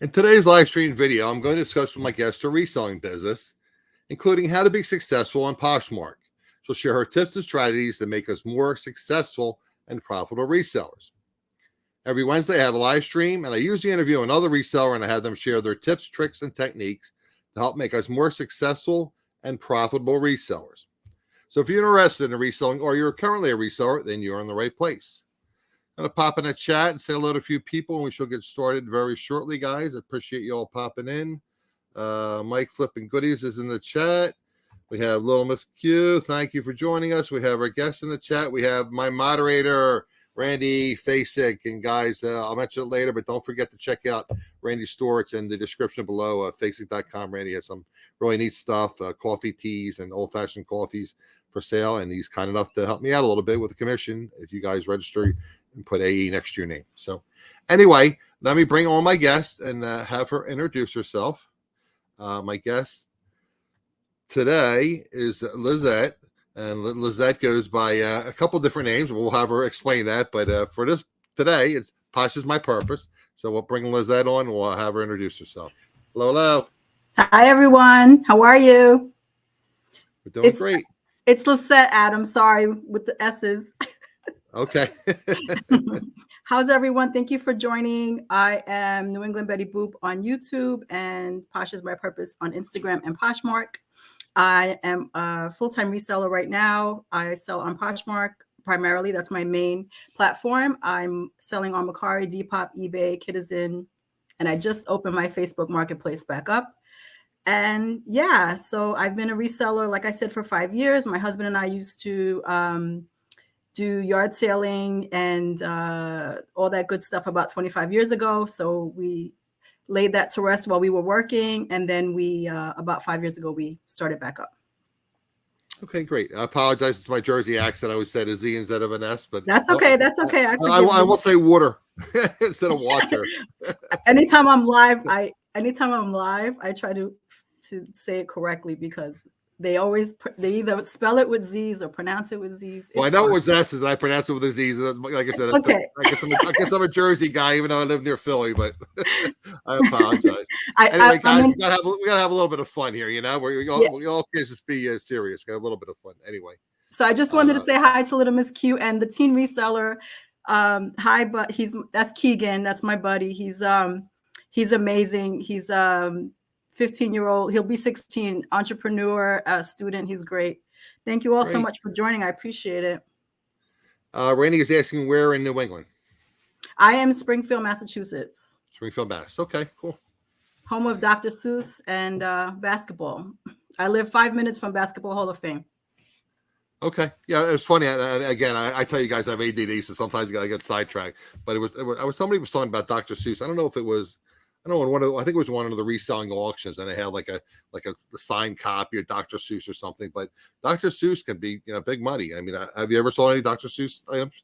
In today's live stream video, I'm going to discuss with my guest her reselling business, including how to be successful on Poshmark. She'll share her tips and strategies to make us more successful and profitable resellers. Every Wednesday, I have a live stream, and I usually interview another reseller, and I have them share their tips, tricks, and techniques to help make us more successful and profitable resellers. So if you're interested in reselling or you're currently a reseller, then you're in the right place. I'm going to pop in a chat and say hello to a few people, and we shall get started very shortly, guys. I appreciate you all popping in. Mike Flipping Goodies is in the chat. We have Little Miss Q. Thank you for joining us. We have our guests in the chat. We have my moderator, Randy Fasik. And guys, I'll mention it later, but don't forget to check out Randy's store. It's in the description below, Fasik.com. Randy has some really neat stuff, coffee teas and old-fashioned coffees for sale, and he's kind enough to help me out a little bit with the commission if you guys register and put AE next to your name. So anyway, let me bring on my guest and have her introduce herself. My guest today is Lissette, and Lissette goes by a couple different names. We'll have her explain that, but for this today, it's Poshismypurpose. So we'll bring Lissette on and we'll have her introduce herself. Hello. Hi, everyone. How are you? We're doing great. It's Lissette, Adam. Sorry, with the S's. Okay. How's everyone? Thank you for joining. I am New England Betty Boop on YouTube and Poshismypurpose on Instagram and Poshmark. I am a full-time reseller right now. I sell on Poshmark primarily. That's my main platform. I'm selling on Mercari, Depop, eBay, Citizen, and I just opened my Facebook Marketplace back up. And yeah, so I've been a reseller, like I said, for 5 years. My husband and I used to do yard selling and all that good stuff about 25 years ago. So we laid that to rest while we were working. And then we, about 5 years ago, we started back up. Okay, great. I apologize. It's my Jersey accent. I always said a Z instead of an S, but that's okay. That's okay. I will say water instead of water. Anytime I'm live, I try to say it correctly because they either spell it with Z's or pronounce it with Z's. Well, I know it was S's, and I pronounce it with a Z's. Like I said, okay. I guess I'm a Jersey guy, even though I live near Philly, but I apologize. Anyway, guys, we gotta have a little bit of fun here, you know? We all can't just be serious. We got a little bit of fun. Anyway. So I just wanted to say hi to Little Miss Q and the teen reseller. Hi, but that's Keegan. That's my buddy. He's amazing. He's 15-year-old, he'll be 16, entrepreneur, student. He's great. Thank you all so much for joining. I appreciate it. Randy is asking where in New England? I am Springfield, Massachusetts. Springfield, Mass. Okay, cool. Home of Dr. Seuss and basketball. I live 5 minutes from Basketball Hall of Fame. Okay. Yeah, it's funny. Again, I tell you guys I have ADD, so sometimes you gotta get sidetracked. But somebody was talking about Dr. Seuss. I don't know if it was, I think it was one of the reselling auctions, and they had like a signed copy of Dr. Seuss or something. But Dr. Seuss can be, big money. I mean, have you ever sold any Dr. Seuss items?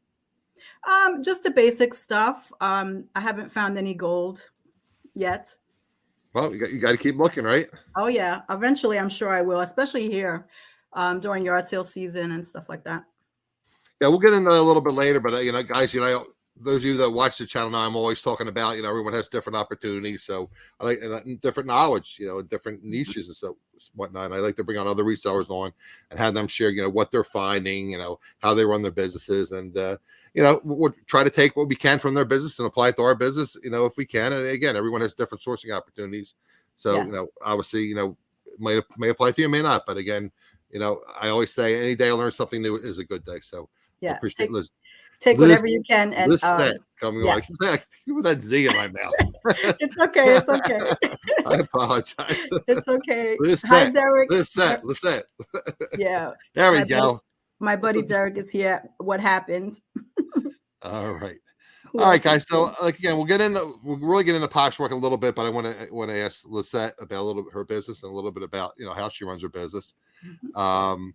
Just the basic stuff. I haven't found any gold yet. Well, you got to keep looking, right? Oh yeah, eventually I'm sure I will, especially here during yard sale season and stuff like that. Yeah, we'll get into that a little bit later. But guys, those of you that watch the channel now, I'm always talking about, everyone has different opportunities. So I like different knowledge, different niches and so whatnot. And I like to bring on other resellers on and have them share, what they're finding, how they run their businesses. And, we'll try to take what we can from their business and apply it to our business, if we can. And again, everyone has different sourcing opportunities. So, yes. Obviously, may apply to you, may not. But again, I always say any day I learn something new is a good day. So yeah, I appreciate Liz. Take whatever you can and coming on. You put that Z in my mouth. It's okay. It's okay. I apologize. It's okay. Lissette. Hi, Derek. Lissette. Yeah. There we go. My buddy Derek is here. What happened? All right. All right, guys. So again, we'll really get into Poshmark a little bit, but I want to ask Lissette about a little bit her business and a little bit about how she runs her business. Mm-hmm.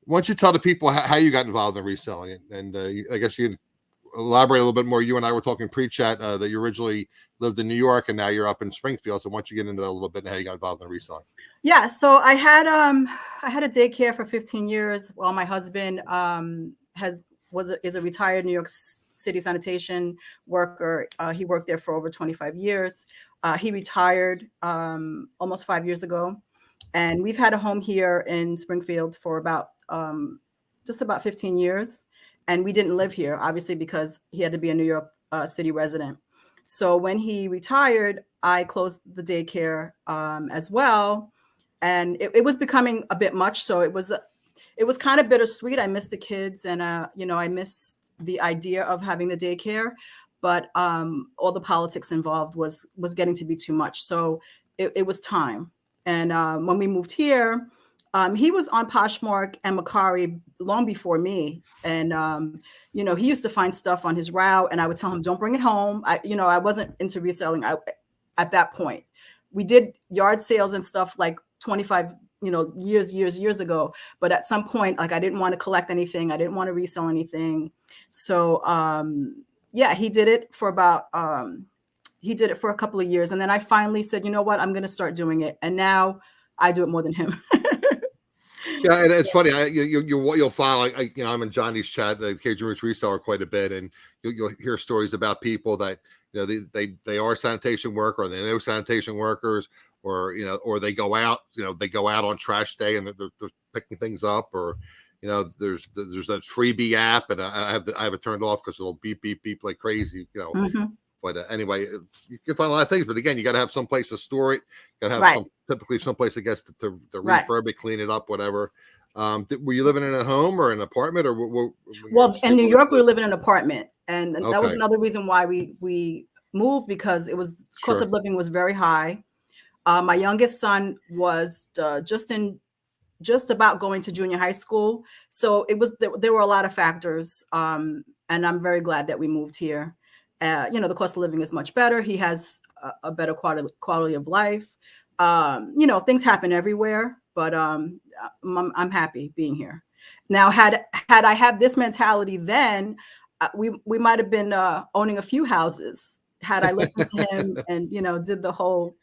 Why don't you tell the people how you got involved in reselling? And I guess you can elaborate a little bit more. You and I were talking pre-chat that you originally lived in New York and now you're up in Springfield. So why don't you get into that a little bit and how you got involved in reselling? Yeah, so I had a daycare for 15 years while my husband is a retired New York city sanitation worker. He worked there for over 25 years. He retired almost 5 years ago. And we've had a home here in Springfield for about just about 15 years. And we didn't live here, obviously, because he had to be a New York City resident. So when he retired, I closed the daycare as well. And it was becoming a bit much. So it was kind of bittersweet. I missed the kids, and I missed the idea of having the daycare, but all the politics involved was getting to be too much. So it was time. And when we moved here, he was on Poshmark and Mercari long before me. And he used to find stuff on his route, and I would tell him, don't bring it home. I wasn't into reselling at that point. We did yard sales and stuff like 25 years ago. But at some point, like, I didn't want to collect anything. I didn't want to resell anything. So he did it for a couple of years. And then I finally said, you know what, I'm going to start doing it. And now I do it more than him. Yeah, and it's funny. You'll follow. I'm in Johnny's chat, the Cajun Roots reseller, quite a bit, and you'll hear stories about people that they are sanitation worker, or they know sanitation workers, or they go out. They go out on trash day and they're picking things up, or there's that freebie app, and I have it turned off because it'll beep beep beep like crazy. Mm-hmm. But anyway, you can find a lot of things. But again, you got to have some place to store it. You got to have typically some place, I guess, to refurb it, clean it up, whatever. Were you living in a home or an apartment, or well, in New York, we were living in an apartment, and that was another reason why we moved, because cost of living was very high. My youngest son was just about going to junior high school, so there were a lot of factors, and I'm very glad that we moved here. The cost of living is much better. He has a better quality of life. Things happen everywhere, but I'm happy being here. Now, had I had this mentality then, we might have been owning a few houses had I listened to him and did the whole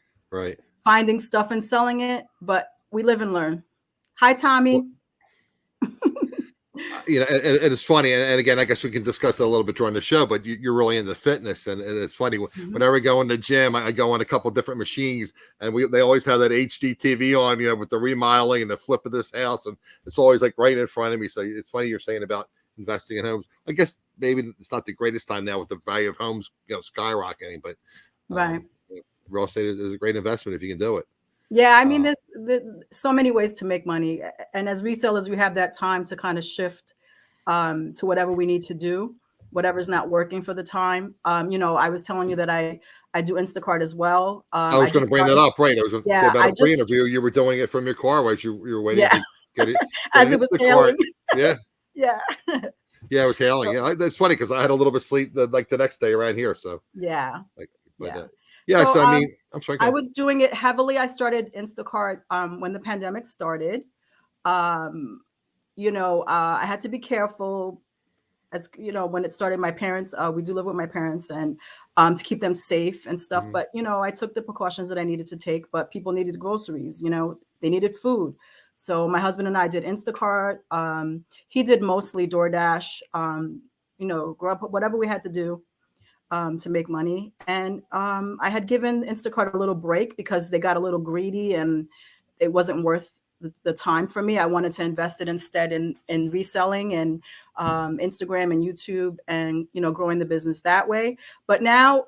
finding stuff and selling it. But we live and learn. Hi, Tommy. Well, and it's funny, and again, I guess we can discuss that a little bit during the show, but you're really into fitness, and it's funny. Mm-hmm. Whenever I go in the gym, I go on a couple different machines, and they always have that HD TV on, with the remodeling and the flip of this house, and it's always like right in front of me. So it's funny you're saying about investing in homes. I guess maybe it's not the greatest time now with the value of homes skyrocketing, but real estate is a great investment if you can do it. Yeah, I mean, there's so many ways to make money. And as resellers, we have that time to kind of shift to whatever we need to do, whatever's not working for the time. I was telling you that I do Instacart as well. I was going to bring that up, right? I was going to say about a pre-interview. You were doing it from your car as you were waiting to get it. As it was hailing. Yeah. Yeah. Yeah, it was hailing. Yeah, that's funny because I had a little bit of sleep the next day around here. So yeah. So I mean, I'm sorry. I was doing it heavily. I started Instacart when the pandemic started. I had to be careful, as when it started. My parents, we do live with my parents, and to keep them safe and stuff. Mm-hmm. But I took the precautions that I needed to take. But people needed groceries. They needed food. So my husband and I did Instacart. He did mostly DoorDash. Grubhub, whatever we had to do to make money. And I had given Instacart a little break because they got a little greedy and it wasn't worth the time for me. I wanted to invest it instead in reselling and Instagram and YouTube and, growing the business that way. But now,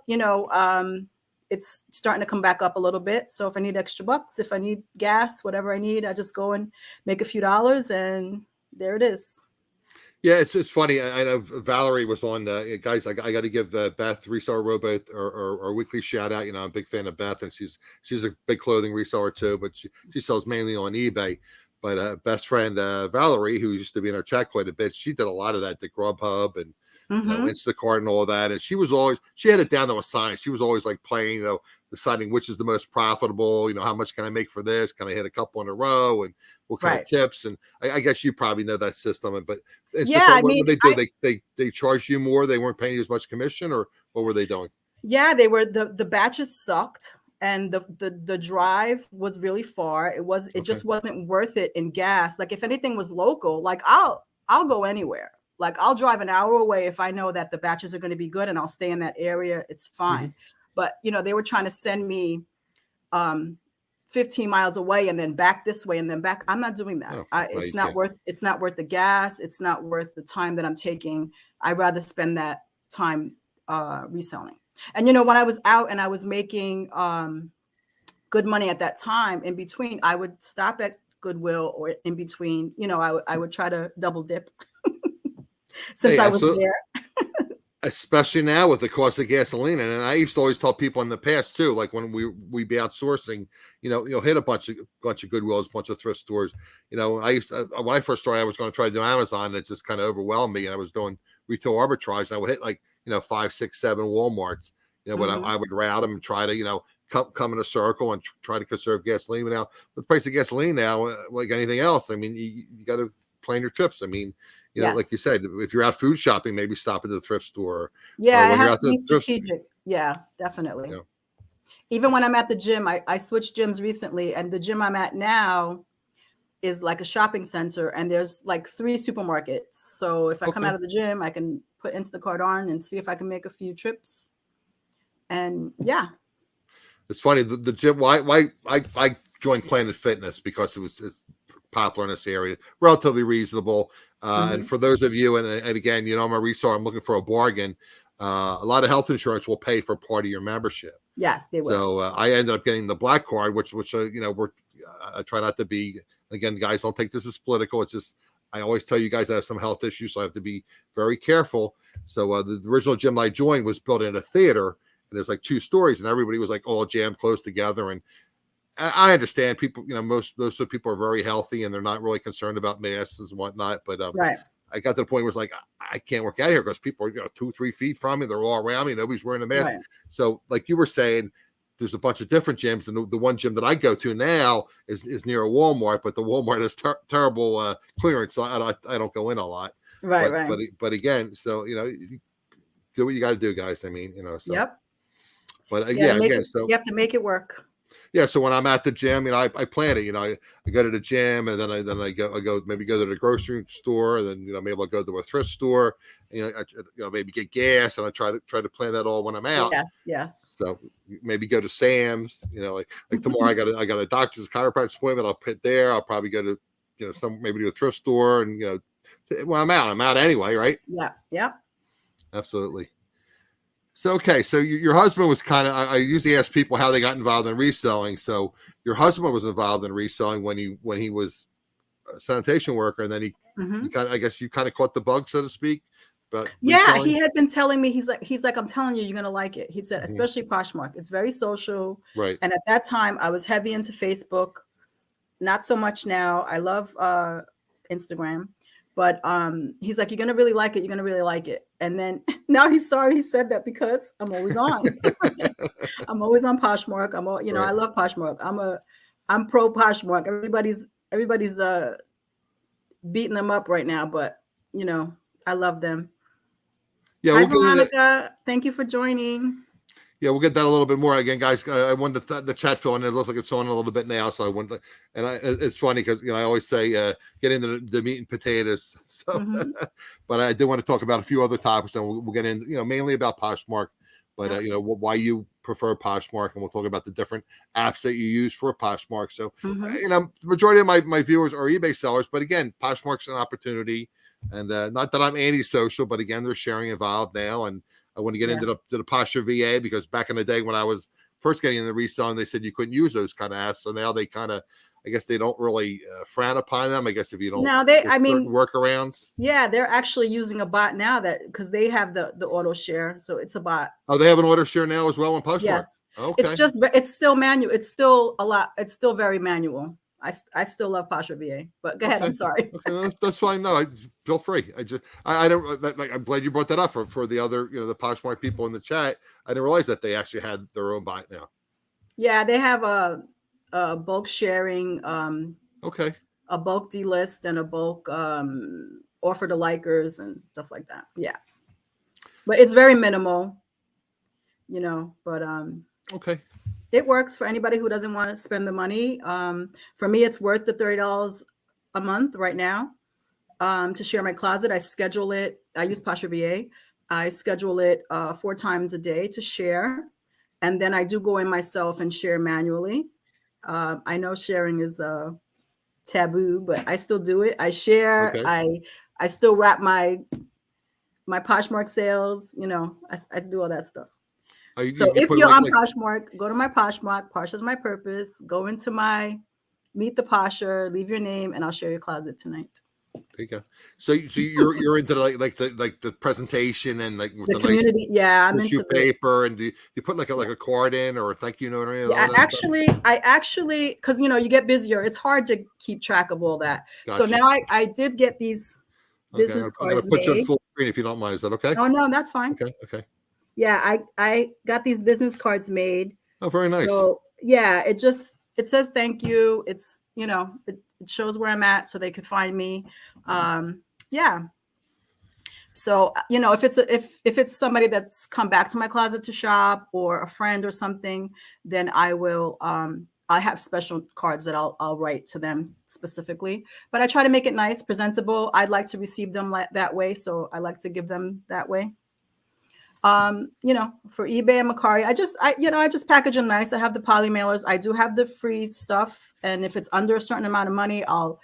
it's starting to come back up a little bit. So if I need extra bucks, if I need gas, whatever I need, I just go and make a few dollars and there it is. Yeah, it's funny. I know Valerie was on. Guys, I got to give Beth Reseller Rowboat our weekly shout out. I'm a big fan of Beth, and she's a big clothing reseller too. But she sells mainly on eBay. But best friend Valerie, who used to be in our chat quite a bit, she did a lot of that, the Grubhub and Instacart and all that. And she had it down to a science. She was always like playing, deciding which is the most profitable. How much can I make for this? Can I hit a couple in a row? And what kind of tips? And I guess you probably know that system. But Instacart, what they do? They charge you more. They weren't paying you as much commission, or what were they doing? Yeah, they were. The batches sucked, and the drive was really far. It just wasn't worth it in gas. Like if anything was local, like I'll go anywhere. Like I'll drive an hour away if I know that the batches are going to be good and I'll stay in that area. It's fine. But, you know, they were trying to send me 15 miles away and then back this way and then back. I'm not doing that. It's not worth the gas. It's not worth the time that I'm taking. I'd rather spend that time reselling. And, you know, when I was out and I was making good money at that time, in between, I would stop at Goodwill or in between, you know, I would try to double dip since I was there. Especially now with the cost of gasoline. And I used to always tell people in the past too, like when we be outsourcing, you know, hit a bunch of Goodwills, a bunch of thrift stores. You know, I used to, when I first started, I was going to try to do Amazon, and it just kind of overwhelmed me. And I was doing retail arbitrage, and I would hit like, you know, 5, 6, 7 Walmarts. You know, but I would route them and try to, you know, come in a circle and try to conserve gasoline. But now with the price of gasoline now, like anything else, I mean, you got to plan your trips. I mean, you know, like you said, if you're out food shopping, maybe stop at the thrift store. Yeah, it has to be strategic. Yeah, definitely. Yeah. Even when I'm at the gym, I switched gyms recently, and the gym I'm at now is like a shopping center, and there's like 3 supermarkets. So if I come out of the gym, I can put Instacart on and see if I can make a few trips. And yeah. It's funny, the gym, why I joined Planet Fitness because it's popular in this area, relatively reasonable. And for those of you, and again, you know, I'm a reseller, I'm looking for a bargain. A lot of health insurance will pay for part of your membership. Yes, they will. So I ended up getting the black card, which you know, I try not to be, again, guys, don't take this as political. It's just, I always tell you guys I have some health issues, so I have to be very careful. So the original gym I joined was built in a theater, and there's like 2 stories, and everybody was like all jammed close together. And I understand people, you know, most people are very healthy and they're not really concerned about masks and whatnot. But I got to the point where it's like, I can't work out here because people are, you know, 2-3 feet from me. They're all around me. Nobody's wearing a mask. Right. So like you were saying, there's a bunch of different gyms. And the one gym that I go to now is near a Walmart, but the Walmart has terrible clearance. So I don't go in a lot. Right. But again, so, you know, do what you got to do, guys. I mean, you know, so. Yep. But again, so you have to make it work. Yeah, so when I'm at the gym, you know, I plan it. You know, I go to the gym, and then I go maybe go to the grocery store, and then, you know, maybe I'll go to a thrift store. You know, maybe get gas, and I try to plan that all when I'm out. Yes. So maybe go to Sam's. You know, like tomorrow I got a doctor's chiropractic appointment. I'll put there. I'll probably go to, you know, maybe to a thrift store, and, you know, when I'm out anyway, right? Yeah. Absolutely. So, okay. So your husband was kind of, I usually ask people how they got involved in reselling. So your husband was involved in reselling when he was a sanitation worker. And then he kind of, I guess you kind of caught the bug, so to speak. But yeah, he had been telling me, he's like, I'm telling you, you're going to like it. He said, especially Poshmark. It's very social. Right. And at that time I was heavy into Facebook. Not so much now. I love Instagram. But he's like, you're going to really like it. You're going to really like it. And then now he's sorry he said that, because I'm always on. I'm always on Poshmark. You know, I love Poshmark. I'm pro Poshmark. Everybody's beating them up right now, but, you know, I love them. Yeah. Hi, Veronica. Thank you for joining. Yeah, we'll get that a little bit more again, guys. I wanted the chat filling. It looks like it's on a little bit now, so I wanted. It's funny because, you know, I always say get into the meat and potatoes. So, but I did want to talk about a few other topics, and we'll get into, you know, mainly about Poshmark, but you know, why you prefer Poshmark, and we'll talk about the different apps that you use for Poshmark. So, you know, the majority of my viewers are eBay sellers, but again, Poshmark's an opportunity, and not that I'm anti-social, but again, there's sharing involved now, and I want to get into the Posher VA, because back in the day when I was first getting into reselling, they said you couldn't use those kind of apps. So now they kind of, I guess they don't really frown upon them. I guess if you don't, workarounds. Yeah, they're actually using a bot now, because they have the auto share, so it's a bot. Oh, they have an auto share now as well on Poshmark. Yes. Okay. It's still manual. It's still very manual. I still love Posher VA, but go ahead. I'm sorry. Okay, that's fine. No, feel free. I don't like. I'm glad you brought that up for the other, you know, the Poshmark people in the chat. I didn't realize that they actually had their own bot now. Yeah, they have a bulk sharing. Okay. A bulk delist and a bulk offer to likers and stuff like that. Yeah, but it's very minimal, you know. But okay. It works for anybody who doesn't want to spend the money. For me, it's worth the $30 a month right now. to share my closet. I schedule it. I use Posher VA. I schedule it 4 times a day to share. And then I do go in myself and share manually. I know sharing is taboo, but I still do it. I share. Okay. I still wrap my Poshmark sales. I do all that stuff. So You if put you're like, on Poshmark, go to my Poshmark. Poshismypurpose. Go into my Meet the Posher. Leave your name, and I'll share your closet tonight. there you go. So you're into like the presentation and like with The the nice community, yeah, I'm tissue into the. paper, and do you put like a card in or a thank you note or any of Yeah, all that stuff? I actually, because you get busier, it's hard to keep track of all that. So Gotcha. now I did get these Okay, business I'm gonna cards put you on made. full screen if you don't mind. Is that okay? Oh no, that's fine. Okay. Yeah, I got these business cards made. Oh, very nice. So yeah, it says thank you. It's it shows where I'm at so they could find me. Yeah. So if it's somebody that's come back to my closet to shop or a friend or something, then I have special cards that I'll write to them specifically. But I try to make it nice, presentable. I'd like to receive them that way, so I like to give them that way. For eBay and Mercari, I just package them nice. I have the poly mailers. I do have the free stuff, and if it's under a certain amount of money, I'll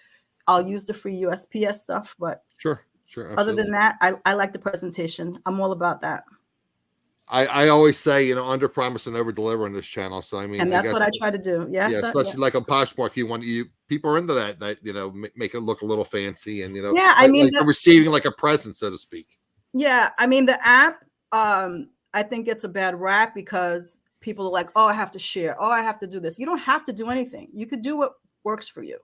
use the free USPS stuff. But Sure, absolutely. other than that, I like the presentation. I'm all about that. I always say, under promise and over deliver on this channel. So I mean, And I that's guess what I try to do. Yes, yeah, especially like on Poshmark, people are into that make it look a little fancy and yeah. I mean, like receiving like a present, so to speak. Yeah, I mean the app. I think gets a bad rap because people are like, oh, I have to share. Oh, I have to do this. You don't have to do anything. You could do what works for you.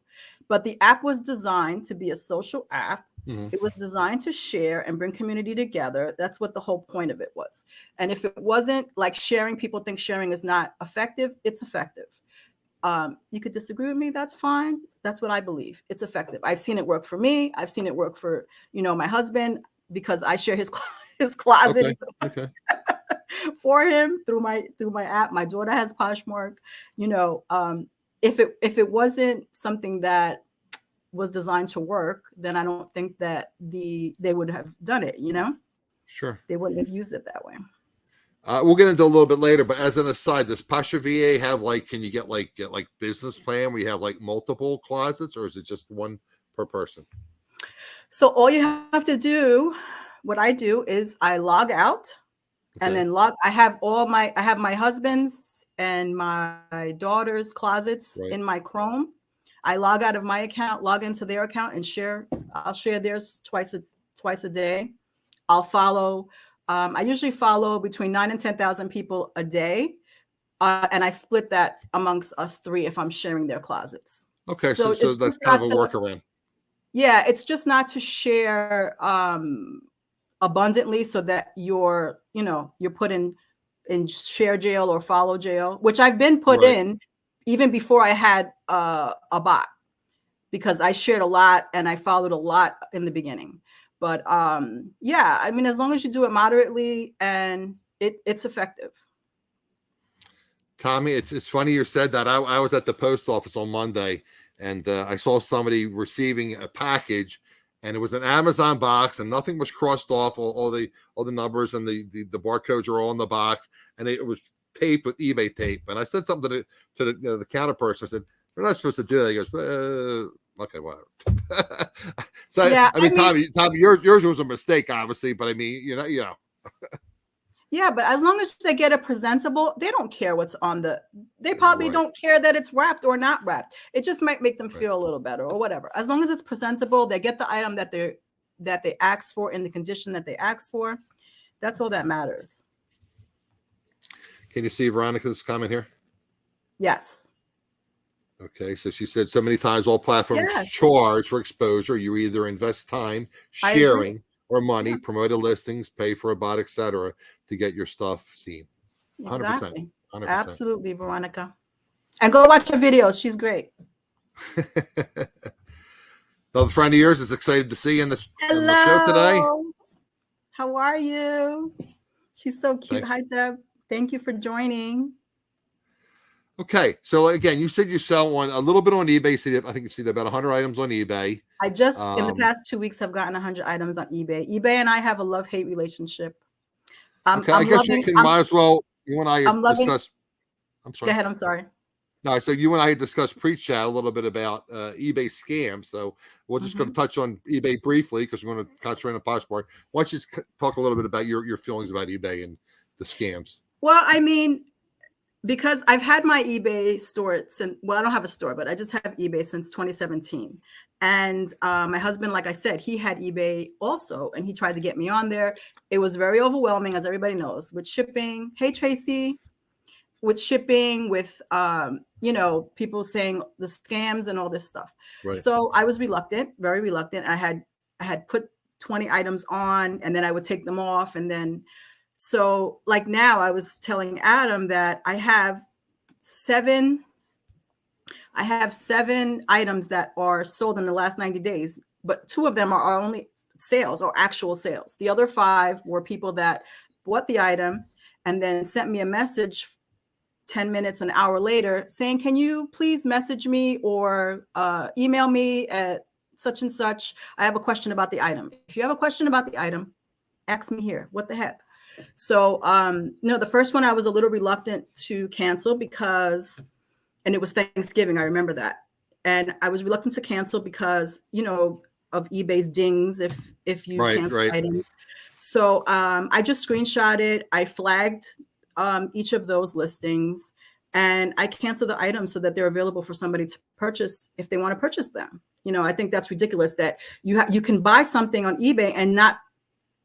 But the app was designed to be a social app. Mm-hmm. It was designed to share and bring community together. That's what the whole point of it was. And if it wasn't like sharing, people think sharing is not effective. It's effective. You could disagree with me. That's fine. That's what I believe. It's effective. I've seen it work for me. I've seen it work for, my husband, because I share his closet Okay. for him through my app. My daughter has Poshmark. If it wasn't something that was designed to work, then I don't think that they would have done it. Sure. They wouldn't have used it that way. We'll get into a little bit later, but as an aside, does Posher VA have can you get business plan where you have multiple closets, or is it just one per person? So all you have to do, what I do is I log out. Okay. And then I have my husband's and my daughter's closets in my Chrome. I log out of my account, log into their account, and share. I'll share theirs twice a day. I'll follow. I usually follow between 9,000 and 10,000 people a day, and I split that amongst us 3 if I'm sharing their closets. Okay, so that's kind of a workaround. Yeah, it's just not to share abundantly, so that you're put in share jail or follow jail, which I've been put in even before I had a bot, because I shared a lot and I followed a lot in the beginning. But yeah, I mean, as long as you do it moderately and it's effective. Tommy, it's funny you said that. I was at the post office on Monday, and I saw somebody receiving a package, and it was an Amazon box, and nothing was crossed off. All the numbers and the barcodes are all in the box, and it was taped with eBay tape. And I said something to the counter person. I said, "We're not supposed to do that." He goes, "Okay, whatever." So yeah, I mean, Tommy, yours was a mistake, obviously, but I mean, Yeah, but as long as they get it presentable, they don't care what's on they probably don't care that it's wrapped or not wrapped. It just might make them feel a little better or whatever. As long as it's presentable, they get the item that they asked for in the condition that they asked for. That's all that matters. Can you see Veronica's comment here? Yes. Okay, so she said so many times all platforms charge for exposure. You either invest time sharing or money, promoted listings, pay for a bot, etc., to get your stuff seen. 100%. Exactly. 100%. Absolutely, Veronica. And go watch her videos. She's great. Another friend of yours is excited to see you in the show today. How are you? She's so cute. Thanks. Hi, Deb. Thank you for joining. Okay, so again, you said you sell one a little bit on eBay. So I think you see about 100 items on eBay. I just in the past 2 weeks have gotten 100 items on eBay. eBay and I have a love-hate relationship. Okay, I guess you can might as well. You and I I'm loving. discuss. I'm sorry. Go ahead. I'm sorry. No, so you and I discussed pre-chat a little bit about eBay scams. So we're just going to touch on eBay briefly because we're going to concentrate on Poshmark. Why don't you talk a little bit about your feelings about eBay and the scams? Well, I mean, because I've had my eBay store since, well, I don't have a store, but I just have eBay since 2017. And my husband, like I said, he had eBay also, and he tried to get me on there. It was very overwhelming, as everybody knows, with shipping. Hey, Tracy. With shipping, with you know, people saying the scams and all this stuff. Right. So I was reluctant, very reluctant. I had put 20 items on, and then I would take them off, and then so like now I was telling Adam that I have seven items that are sold in the last 90 days, but 2 of them are only sales or actual sales. The other 5 were people that bought the item and then sent me a message 10 minutes, an hour later saying, can you please message me or email me at such and such? I have a question about the item. If you have a question about the item, ask me here. What the heck? So, no, the first one I was a little reluctant to cancel because, and it was Thanksgiving. I remember that. And I was reluctant to cancel because, you know, of eBay's dings if you cancel items. So I just screenshotted, I flagged each of those listings, and I cancel the items so that they're available for somebody to purchase if they want to purchase them. You know, I think that's ridiculous that you can buy something on eBay and not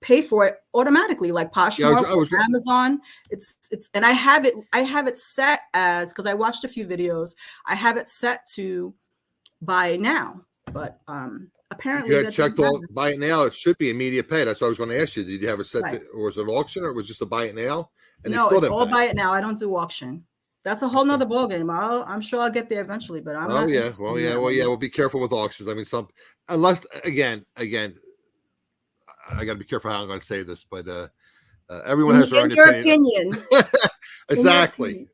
pay for it automatically, like Poshmark or Amazon. It's and I have it set as, because I watched a few videos, I have it set to buy now, but apparently you had checked all buy it now. It should be immediate pay. That's what I was going to ask you. Did you have it set to, or was it auction, or was it just a buy it now? And no, it's all buy it now. I don't do auction. That's a whole nother ballgame. I'm sure I'll get there eventually, but I'm not. Well, be careful with auctions. I mean, unless again, I got to be careful how I'm going to say this, but everyone has their own opinion. Exactly.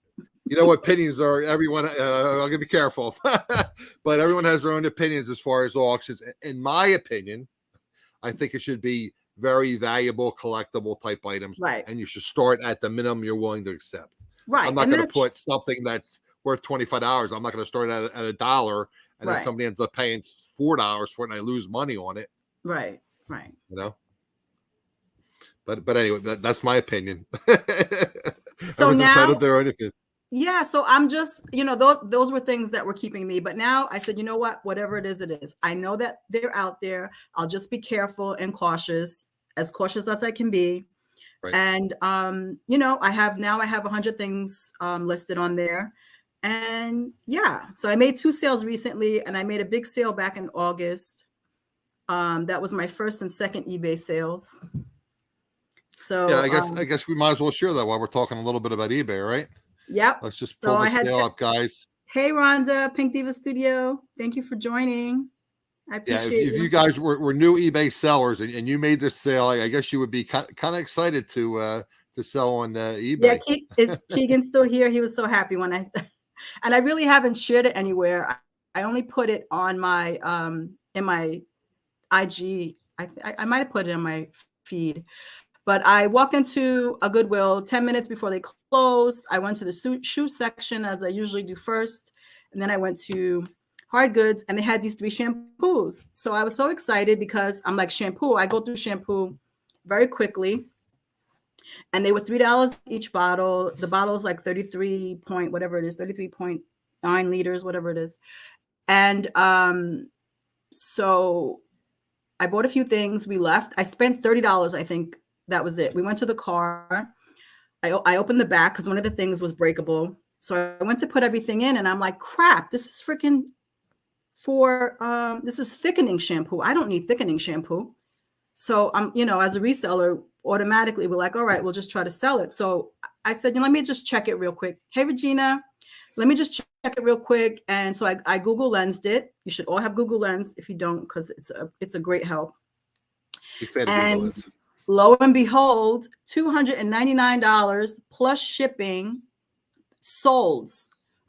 You know what opinions are? Everyone. I'm going to be careful, but everyone has their own opinions as far as auctions. In my opinion, I think it should be very valuable, collectible type items, right? And you should start at the minimum you're willing to accept. Right. I'm not going to put something that's worth $25. I'm not going to start at $1, and then somebody ends up paying $4 for it, and I lose money on it. Right. Right. You know. But anyway, that's my opinion. So now, their own opinion. Yeah, so I'm just, you know, those were things that were keeping me. But now I said, you know what, whatever it is, it is. I know that they're out there. I'll just be careful and cautious as I can be. Right. And, you know, I have 100 things listed on there. And yeah, so I made 2 sales recently, and I made a big sale back in August. That was my first and second eBay sales. So yeah, I guess we might as well share that while we're talking a little bit about eBay, right? Yep. Let's just pull the sale up, guys. Hey, Rhonda, Pink Diva Studio. Thank you for joining. I appreciate if you guys were new eBay sellers and you made this sale, I guess you would be kind of excited to sell on eBay. Yeah, is Keegan still here? He was so happy when and I really haven't shared it anywhere. I only put it on my in my IG. I might have put it in my feed. But I walked into a Goodwill 10 minutes before they closed. I went to the shoe section, as I usually do first. And then I went to hard goods, and they had these 3 shampoos. So I was so excited because I'm like, shampoo. I go through shampoo very quickly. And they were $3 each bottle. The bottle's like 33 point, whatever it is, 33.9 liters, whatever it is. And so I bought a few things. We left. I spent $30, I think. That was it. We went to the car. I opened the back because one of the things was breakable. So I went to put everything in, and I'm like, crap, this is freaking this is thickening shampoo. I don't need thickening shampoo. So I'm, you know, as a reseller, automatically we're like, all right, we'll just try to sell it. So I said, let me just check it real quick. Hey, Regina, let me just check it real quick. And so I Google Lensed it. You should all have Google Lens if you don't, because it's a great help. And lo and behold, $299 plus shipping sold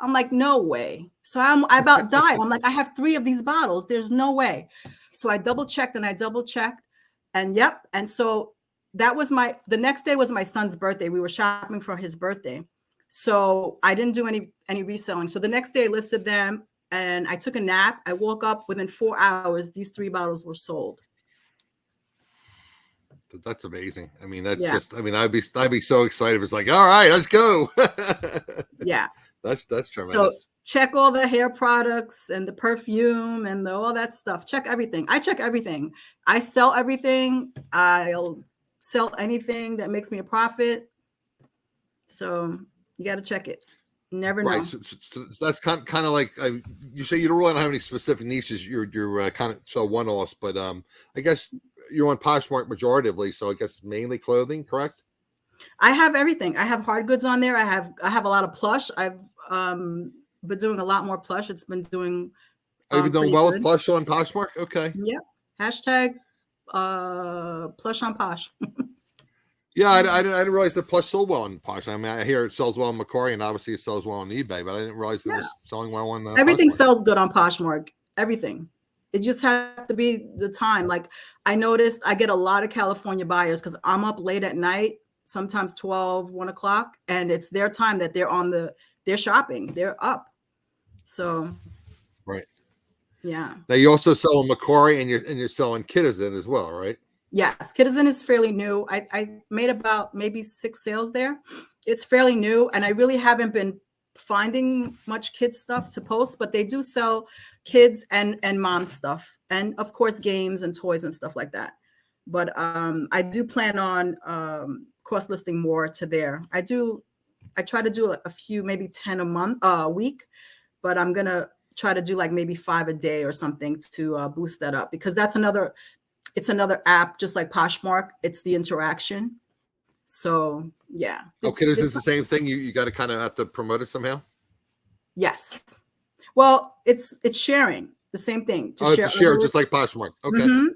I'm like, no way. So I about died. I'm like, I have 3 of these bottles. There's no way. So I double checked and yep. And so that was the next day was my son's birthday. We were shopping for his birthday. So I didn't do any reselling. So the next day I listed them and I took a nap. I woke up within 4 hours. These 3 bottles were sold. That's amazing. I mean, that's Yeah. just, I mean, I'd be so excited. It's like, all right, let's go. Yeah. That's tremendous. So check all the hair products and the perfume and all that stuff. Check everything. I check everything. I sell everything. I'll sell anything that makes me a profit. So you got to check it. Never know. Right. So that's kind of like you say you don't really have any specific niches. You're kind of so one-offs, but I guess you're on Poshmark majoritively, so I guess mainly clothing, correct? I have everything. I have hard goods on there. I have a lot of plush. I've been doing a lot more plush. It's been doing. Have you been doing well good. with plush on Poshmark? Okay. Yeah. Hashtag plush on Posh. Yeah, I didn't realize that plush sold well on Posh. I mean, I hear it sells well on Macquarie, and obviously it sells well on eBay, but I didn't realize it was selling well on everything Poshmark. Sells good on Poshmark. Everything. It just has to be the time. Like I noticed I get a lot of California buyers because I'm up late at night, sometimes 12, 1 o'clock, and it's their time that they're shopping. They're up. So right. Yeah. Now you also sell on Macquarie and you're selling Kitizen as well, right? Yes, Kitizen is fairly new. I made about maybe 6 sales there. It's fairly new, and I really haven't been finding much kids stuff to post, but they do sell kids and mom stuff, and of course games and toys and stuff like that. But I do plan on cross listing more to there. I try to do a few, maybe 10 a week, but I'm gonna try to do like maybe 5 a day or something to boost that up, because it's another app, just like Poshmark. It's the interaction. So yeah. Okay, this is the same thing. You got to kind of have to promote it somehow. Yes. Well, it's sharing, the same thing. To share just like Poshmark. Okay. Mm-hmm.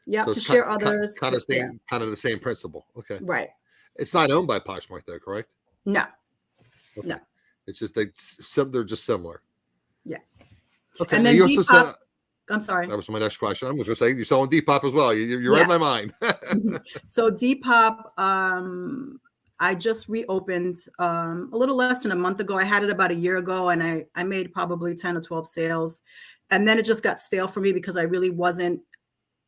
Yeah, so to share others. Kind of the same principle. Okay. Right. It's not owned by Poshmark though, correct? No. Okay. No. It's just they're just similar. Yeah. Okay. And then Depop, I'm sorry. That was my next question. I was going to say you're selling Depop as well. You read my mind. So Depop, I just reopened a little less than a month ago. I had it about a year ago, and I made probably 10 or 12 sales, and then it just got stale for me because I really wasn't.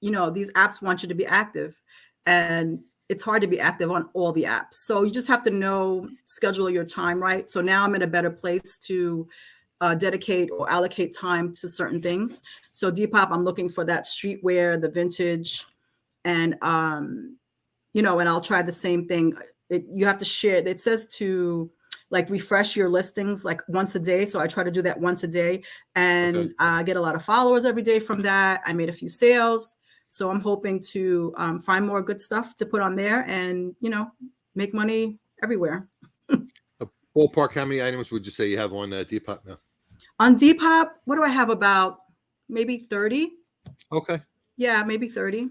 These apps want you to be active, and it's hard to be active on all the apps. So you just have to schedule your time right. So now I'm in a better place to dedicate or allocate time to certain things. So Depop, I'm looking for that streetwear, the vintage, and and I'll try the same thing. You have to share. It says to like refresh your listings like once a day. So I try to do that once a day, and I get a lot of followers every day from that. I made a few sales. So I'm hoping to find more good stuff to put on there and, make money everywhere. Ballpark, how many items would you say you have on Depop now? On Depop, what do I have? About maybe 30. Okay. Yeah, maybe 30.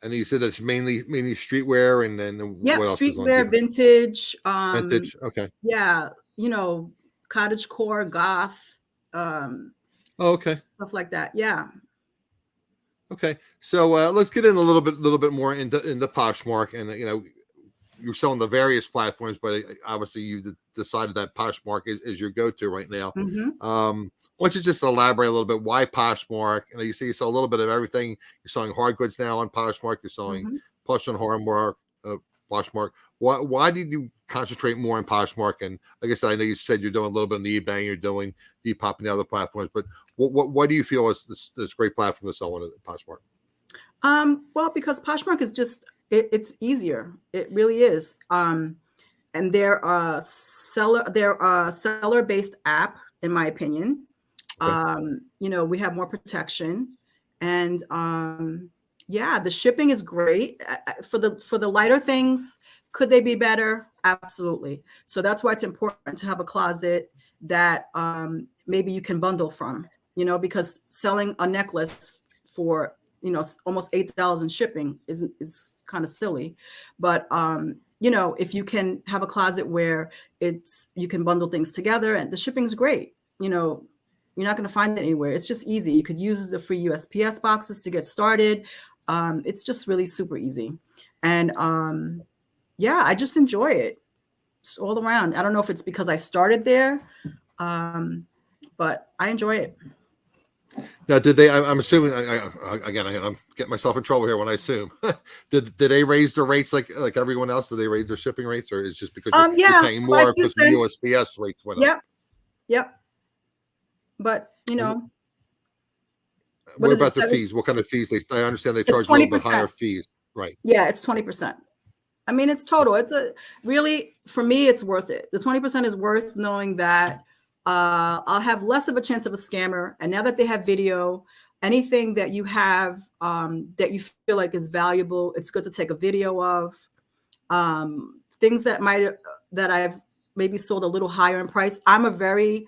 And you said that's mainly streetwear, and then what else streetwear, vintage. Vintage. Okay. Yeah, cottage core, goth. Okay. Stuff like that. Yeah. Okay. So let's get in a little bit more into Poshmark, and you're selling the various platforms, but obviously you decided that Poshmark is your go-to right now. Mm-hmm. Why don't you just elaborate a little bit? Why Poshmark? You see, you sell a little bit of everything. You're selling hard goods now on Poshmark. You're selling plush on Poshmark. Why did you concentrate more on Poshmark? And like I said, I know you said you're doing a little bit on eBay, you're doing Depop and the other platforms, but what do you feel is this great platform to sell on Poshmark? Well, because Poshmark is just it's easier. It really is. And they're a seller-based app, in my opinion. Okay. We have more protection, and the shipping is great. For the lighter things, could they be better? Absolutely. So that's why it's important to have a closet that maybe you can bundle from, because selling a necklace for almost $8 in shipping is kind of silly. But you know, if you can have a closet where you can bundle things together and the shipping's great, you know, you're not going to find it anywhere. It's just easy. You could use the free USPS boxes to get started. It's just really super easy. And yeah, I just enjoy it. It's all around. I don't know if it's because I started there, but I enjoy it. Now, did they? I'm assuming. Again, I'm getting myself in trouble here when I assume. did they raise their rates like everyone else? Did they raise their shipping rates, or is it just because you're paying more because the USPS rates went up? Yep. But you know, what about the fees? What kind of fees? I understand they charge a little bit higher fees, right? Yeah, it's 20%. I mean, it's total. It's really, for me, it's worth it. The 20% is worth knowing that I'll have less of a chance of a scammer. And now that they have video, anything that you have that you feel like is valuable, it's good to take a video of. Things that I've maybe sold a little higher in price. I'm a very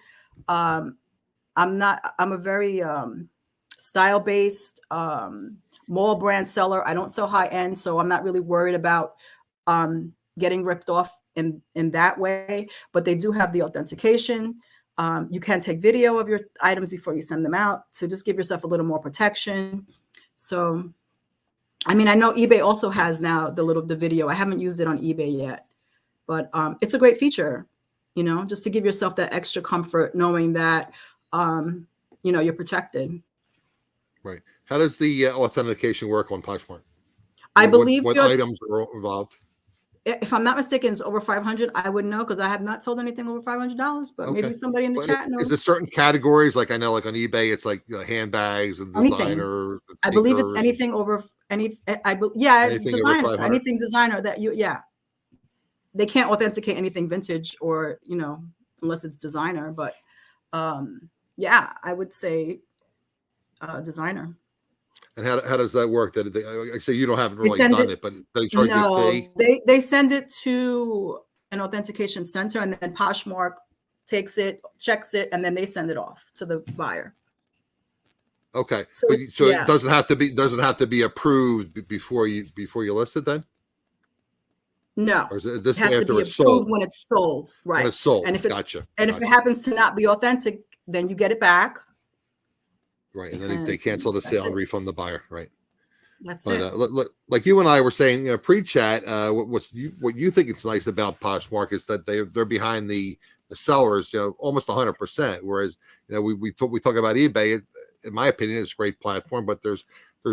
style-based mall brand seller. I don't sell high end, so I'm not really worried about getting ripped off in that way. But they do have the authentication. You can take video of your items before you send them out, so just give yourself a little more protection. So, I mean, I know eBay also has now the video. I haven't used it on eBay yet, but it's a great feature, you know, just to give yourself that extra comfort knowing that, you know, you're protected. Right. How does the authentication work on Poshmark? I believe what items are involved? If I'm not mistaken, it's over 500. I wouldn't know because I have not sold anything over $500, but maybe somebody in the chat knows. Is it certain categories? Like I know, like on eBay, it's like handbags and designers. I believe it's anything over designer, anything designer that they can't authenticate anything vintage or, you know, unless it's designer. But yeah, I would say designer. And how does that work? That I say you haven't really done it, but they charge you a fee. They send it to an authentication center, and then Poshmark takes it, checks it, and then they send it off to the buyer. Okay, so it doesn't have to be approved before you list it then. No, or is this it has to be approved when it's sold, right? When it's sold, and if if it happens to not be authentic, then you get it back. Right, and then they cancel the sale and refund the buyer. Right. That's it. Look, like you and I were saying, you know, pre-chat, what you think it's nice about Poshmark is that they're behind the sellers, you know, almost 100%. Whereas, you know, we talk about eBay. In my opinion, it's a great platform, but there's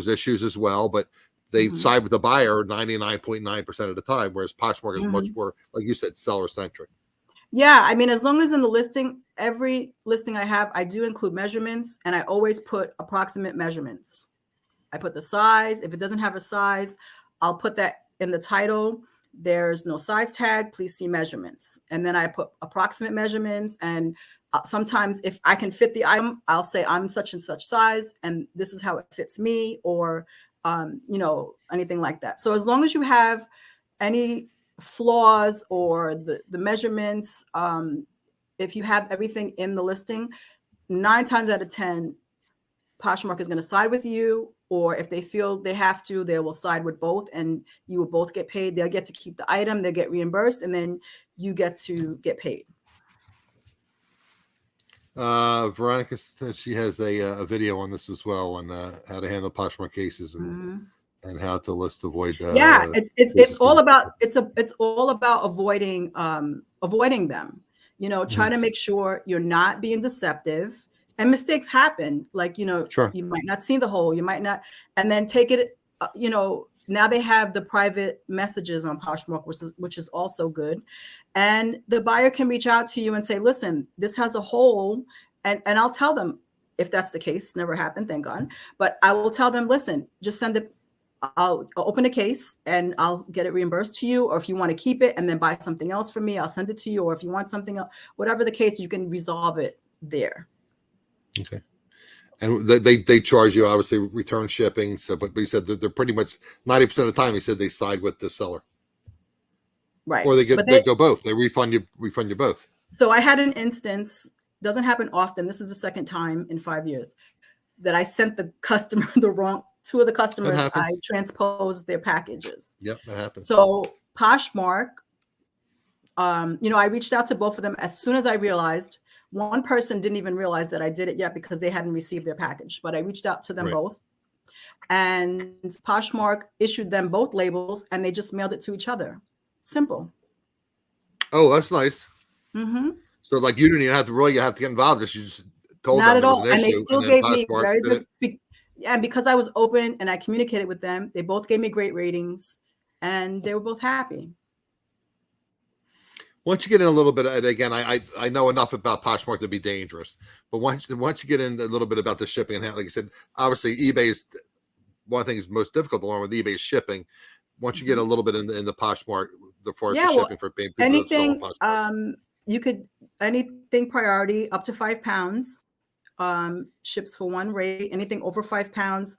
issues as well. But they side with the buyer 99.9% of the time, whereas Poshmark is much more, like you said, seller centric. Yeah, I mean, as long as in the listing, every listing I have, I do include measurements, and I always put approximate measurements. I put the size. If it doesn't have a size, I'll put that in the title. There's no size tag. Please see measurements. And then I put approximate measurements. And sometimes if I can fit the item, I'll say I'm such and such size, and this is how it fits me, or you know, anything like that. So as long as you have any flaws or the measurements, if you have everything in the listing, 9 times out of 10, Poshmark is going to side with you, or if they feel they have to, they will side with both, and you will both get paid. They'll get to keep the item, they'll get reimbursed, and then you get to get paid. Veronica says she has a video on this as well on how to handle Poshmark cases and how to avoid. It's all about avoiding them. You know, try to make sure you're not being deceptive, and mistakes happen. Like, you know, you might not see the hole, you might not, and then take it. You know, now they have the private messages on Poshmark, which is also good, and the buyer can reach out to you and say, "Listen, this has a hole," and I'll tell them if that's the case. Never happened, thank God, but I will tell them, "Listen, just send it. I'll open a case and I'll get it reimbursed to you. Or if you want to keep it and then buy something else from me, I'll send it to you. Or if you want something else, whatever the case, you can resolve it there." Okay. And they charge you obviously return shipping. So, but you said that they're pretty much 90% of the time. He said they side with the seller, right? Or they go both. They refund you both. So I had an instance. Doesn't happen often. This is the second time in 5 years that I sent the customer the wrong. 2 of the customers, I transposed their packages. Yep, that happens. So Poshmark, I reached out to both of them as soon as I realized. One person didn't even realize that I did it yet because they hadn't received their package, but I reached out to them both. And Poshmark issued them both labels, and they just mailed it to each other. Simple. Oh, that's nice. Mm-hmm. So like you didn't even have to get involved. You just told Not them at all. And they still gave me very good. And because I was open and I communicated with them, they both gave me great ratings, and they were both happy. Once you get in a little bit, and again, I know enough about Poshmark to be dangerous, but once you get in a little bit about the shipping and like you said, obviously eBay is one thing is most difficult along with eBay is shipping. Once you get a little bit in the Poshmark, the shipping for people anything, you could anything priority up to £5 ships for one rate. Anything over £5,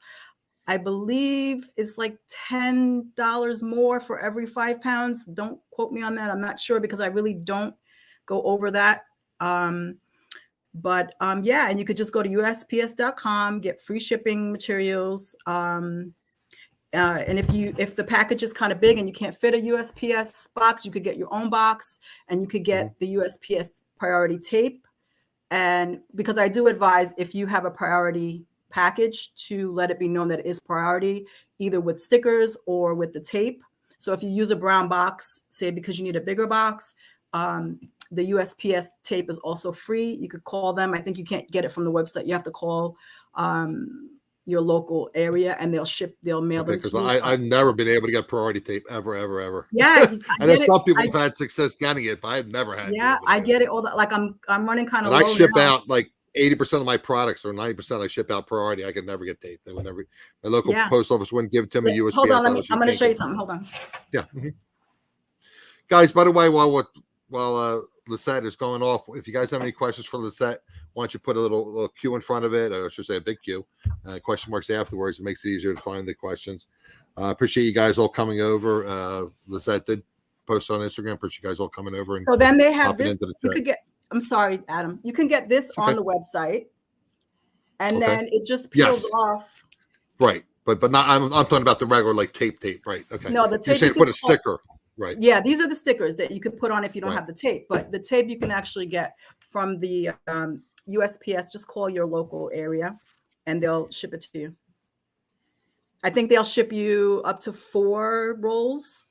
I believe it's like $10 more for every £5. Don't quote me on that. I'm not sure because I really don't go over that. But and you could just go to USPS.com, get free shipping materials. And if the package is kind of big and you can't fit a USPS box, you could get your own box, and you could get the USPS priority tape. And because I do advise, if you have a priority package, to let it be known that it is priority, either with stickers or with the tape. So if you use a brown box, say because you need a bigger box, the USPS tape is also free. You could call them. I think you can't get it from the website. You have to call your local area, and they'll mail them to you. I've never been able to get priority tape ever. Yeah, I know some people have had success getting it, but I've never had. Yeah, I get it all that. Like I'm running kind of low. I ship out like 80% of my products, or 90% I ship out priority. I could never get tape. They would never. My local post office wouldn't give it to me. USPS. Hold on, I'm going to show you something. Hold on. Yeah, guys. By the way, while Lissette is going off, if you guys have any questions for Lissette, why don't you put a little Q in front of it, or I should say a big Q, question marks afterwards. It makes it easier to find the questions. Appreciate you guys all coming over. Lissette did post on Instagram. Appreciate you guys all coming over. And so then they have this. You could get. I'm sorry, Adam. You can get this on the website, and then it just peels off. Right, but not. I'm talking about the regular like tape. Right. Okay. No, the tape. You're saying put a sticker. Right. Yeah, these are the stickers that you could put on if you don't have the tape. But the tape you can actually get from the USPS. Just call your local area, and they'll ship it to you. I think they'll ship you up to 4 rolls.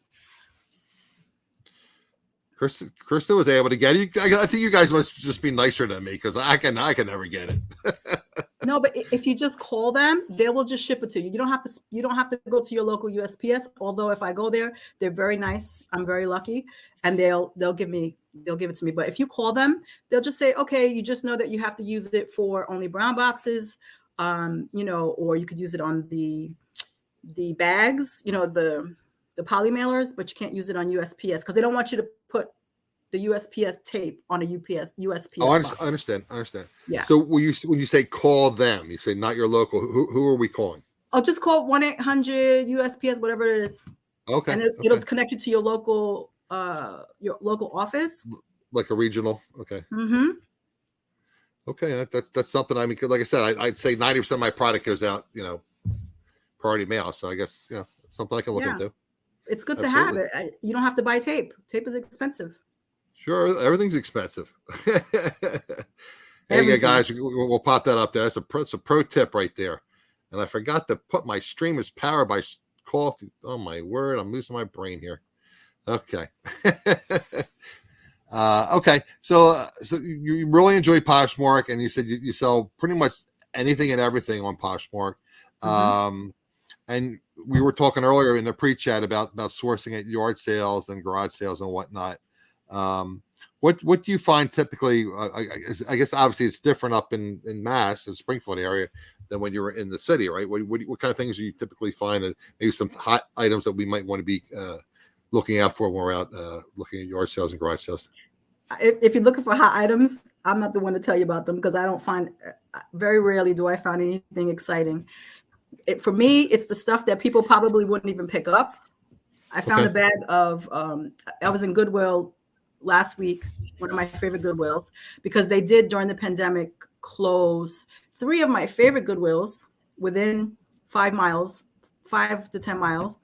Krista was able to get it. I think you guys must just be nicer than me because I can never get it. No, but if you just call them, they will just ship it to you. You don't have to go to your local USPS. Although if I go there, they're very nice. I'm very lucky, and they'll give it to me. But if you call them, they'll just say, okay, you just know that you have to use it for only brown boxes, or you could use it on the bags, the poly mailers, but you can't use it on USPS because they don't want you to put the USPS tape on a USPS. Oh, I understand. Yeah. So when you say call them, you say not your local. Who are we calling? Oh, just call 1-800 USPS, whatever it is. Okay. And it'll connect you to your local office. Like a regional. Okay. Mm-hmm. Okay, that's something. I mean, like I said, I'd say 90% of my product goes out, priority mail. So I guess something I can look into. It's good to have it. You don't have to buy tape. Tape is expensive. Sure, everything's expensive. Hey, guys, we'll pop that up there. That's a pro tip right there. And I forgot to put my stream is powered by coffee. Oh my word, I'm losing my brain here. Okay. Okay. So you really enjoy Poshmark, and you said you sell pretty much anything and everything on Poshmark. Mm-hmm. And we were talking earlier in the pre-chat about sourcing at yard sales and garage sales and whatnot. What do you find typically? I guess obviously it's different up in Mass, the Springfield area, than when you're in the city, right? What kind of things do you typically find? Maybe some hot items that we might want to be looking out for when we're out looking at yard sales and garage sales. If you're looking for hot items, I'm not the one to tell you about them because I don't find. Very rarely do I find anything exciting. For me, it's the stuff that people probably wouldn't even pick up. I found a bag of, I was in Goodwill last week, one of my favorite Goodwills, because they did during the pandemic close 3 of my favorite Goodwills within 5 to 10 miles.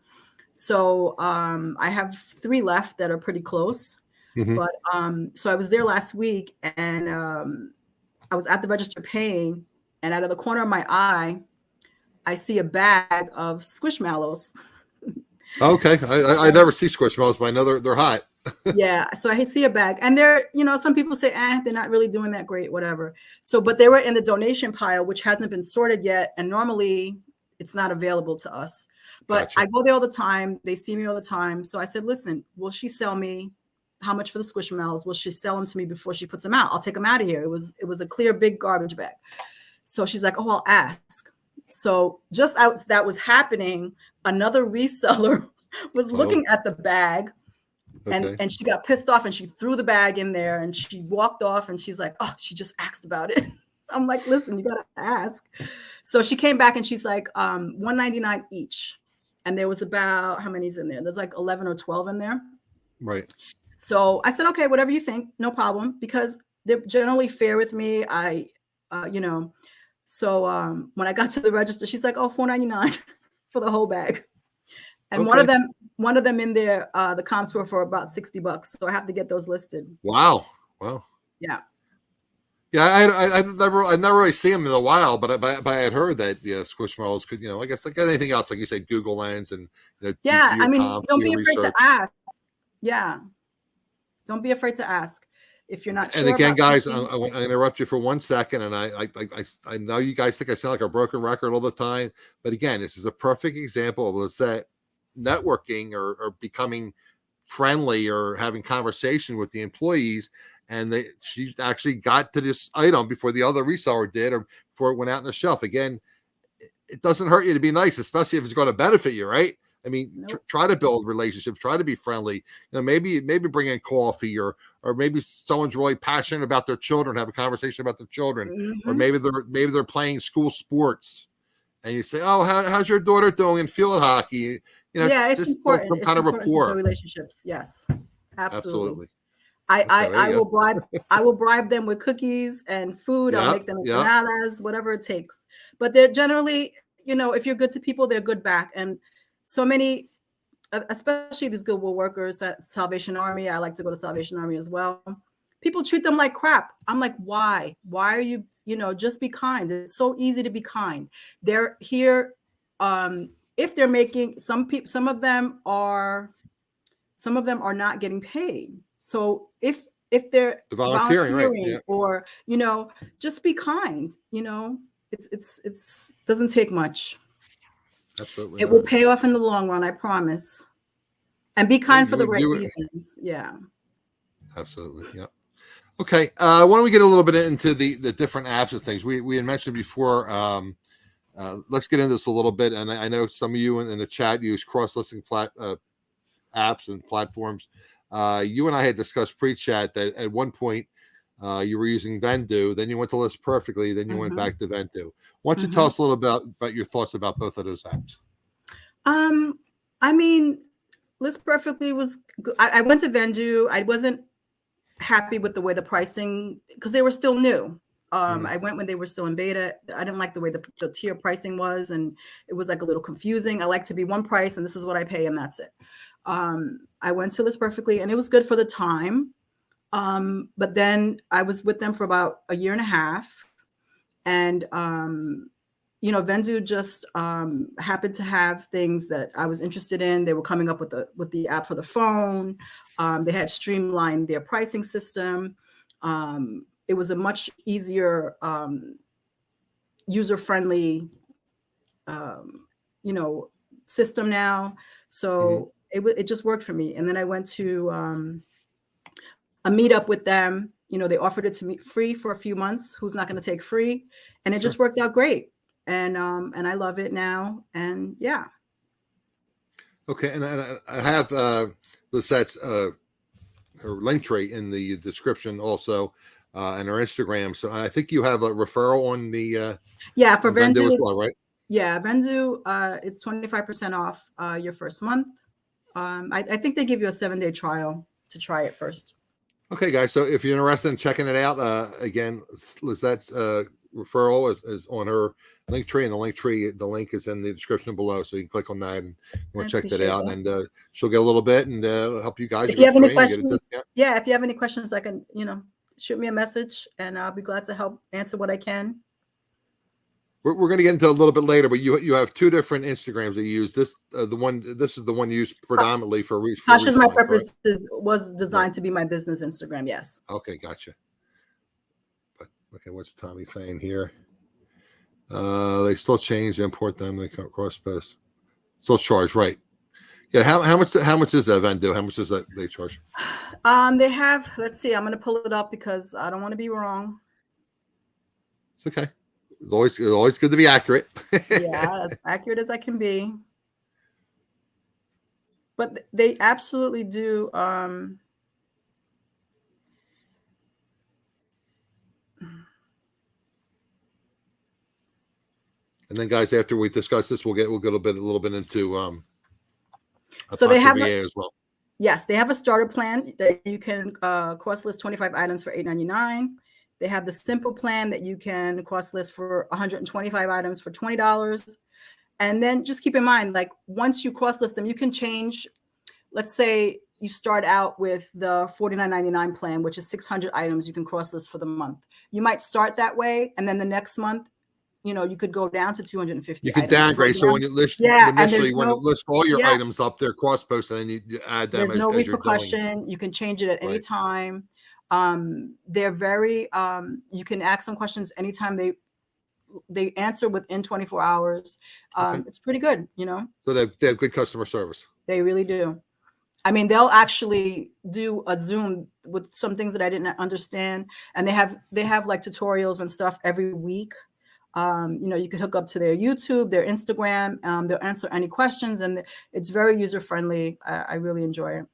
So I have 3 left that are pretty close. Mhm. But so I was there last week, and I was at the register paying, and out of the corner of my eye, I see a bag of Squishmallows. Okay. I never see Squishmallows, but I know they're hot. Yeah, so I see a bag, and they're, some people say, they're not really doing that great, whatever. So, but they were in the donation pile, which hasn't been sorted yet, and normally it's not available to us. But Gotcha. I go there all the time. They see me all the time. So I said, listen, will she sell me? How much for the Squishmallows? Will she sell them to me before she puts them out? I'll take them out of here. It was a clear big garbage bag. So she's like, oh, I'll ask. So just as that was happening, another reseller was looking at the bag. Okay. And she got pissed off, and she threw the bag in there, and she walked off, and she's like, oh, she just asked about it. I'm like, listen, you gotta ask. So she came back, and she's like, $199 each. And there was about, how many's in there? There's like 11 or 12 in there. Right. So I said, okay, whatever you think, no problem, because they're generally fair with me. So when I got to the register, she's like, oh, $4.99 for the whole bag. And one of them in there, the comps were for about $60. So I have to get those listed. Wow. Yeah. Yeah, I never really see them in a while, but I had heard that Squishmallows could, I guess like anything else, like you said, Google Lens and yeah. I mean, comps, don't be afraid research. to ask. Yeah, don't be afraid to ask if you're not sure. And again, guys, I want to interrupt you for 1 second, and I know you guys think I sound like a broken record all the time, but again, this is a perfect example of Lissette networking or becoming friendly or having conversation with the employees. And she actually got to this item before the other reseller did, or before it went out on the shelf. Again, it doesn't hurt you to be nice, especially if it's going to benefit you, right? I mean, Nope. Try to build relationships, try to be friendly. Maybe bring in coffee, or maybe someone's really passionate about their children, have a conversation about their children, Mm-hmm. or maybe they're playing school sports, and you say, "Oh, how's your daughter doing in field hockey?" Yeah, it's just important. build some kind of rapport. Relationships, yes, absolutely. I will bribe them with cookies and food. I'll make them empanadas, whatever it takes. But they're generally, if you're good to people, they're good back. And so many, especially these Goodwill workers at Salvation Army, I like to go to Salvation Army as well. People treat them like crap. I'm like, why? Why are you, just be kind. It's so easy to be kind. They're here. If they're making, some of them are not getting paid. So if they're volunteering right? Yeah. or just be kind. It's doesn't take much. Absolutely, it will pay off in the long run, I promise. And be kind for the right reasons. Yeah, absolutely. Yeah. Okay. Why don't we get a little bit into the different apps and things we had mentioned before? Let's get into this a little bit. And I know some of you in the chat use cross-listing apps and platforms. You and I had discussed pre-chat that at one point you were using Vendoo, then you went to List Perfectly, then you went back to Vendoo. Why don't you tell us a little about your thoughts about both of those apps? I mean, List Perfectly was good. I went to Vendoo. I wasn't happy with the way the pricing, because they were still new. I went when they were still in beta. I didn't like the way the tier pricing was, and it was like a little confusing. I like to be one price, and this is what I pay, and that's it. I went to List Perfectly, and it was good for the time. But then I was with them for about a year and a half, and Vendoo just happened to have things that I was interested in. They were coming up with the app for the phone. They had streamlined their pricing system. It was a much easier, user-friendly, system now. So it just worked for me. And then I went to a meetup with them. They offered it to me free for a few months. Who's not going to take free? And it just worked out great. And I love it now. And yeah. Okay. And I have Lissette's her Linktree in the description also, and her Instagram. So I think you have a referral on the for Vendoo as well, right? Yeah, Vendoo, it's 25% off your first month. I think they give you a 7-day trial to try it first. Okay, guys. So if you're interested in checking it out, again, Lisette's referral is on her Linktree, and the link is in the description below, so you can click on that and you want to check that out, and she'll get a little bit, and it'll help you guys. If you have any questions, if you have any questions, I can, shoot me a message, and I'll be glad to help answer what I can. We're going to get into a little bit later, but you have two different Instagrams that you use. This is the one used predominantly for Poshismypurpose was designed to be my business Instagram. Yes. Okay, gotcha. But okay, what's Tommy saying here? They still change, import them, they cross post, still charge, right? Yeah. How much does that event do? How much does that they charge? They have. Let's see. I'm going to pull it up because I don't want to be wrong. It's okay. It's always good to be accurate. Yeah, as accurate as I can be. But they absolutely do. And then, guys, after we discuss this, we'll get a little bit into so they have VA as well. Yes, they have a starter plan that you can cross list 25 items for $8.99. They have the simple plan that you can cross list for 125 items for $20. And then just keep in mind, like once you cross list them, you can change. Let's say you start out with the $49.99 plan, which is 600 items you can cross list for the month. You might start that way, and then the next month, you could go down to 250. You can downgrade. So when you list, initially when it lists all your items up there, cross post, and then you add them. There's no repercussion. You can change it at any time. They're very, you can ask them questions anytime. They answer within 24 hours. Okay. It's pretty good, So they have good customer service. They really do. I mean, they'll actually do a Zoom with some things that I didn't understand. And they have like tutorials and stuff every week. You could hook up to their YouTube, their Instagram. They'll answer any questions, and it's very user-friendly. I really enjoy it.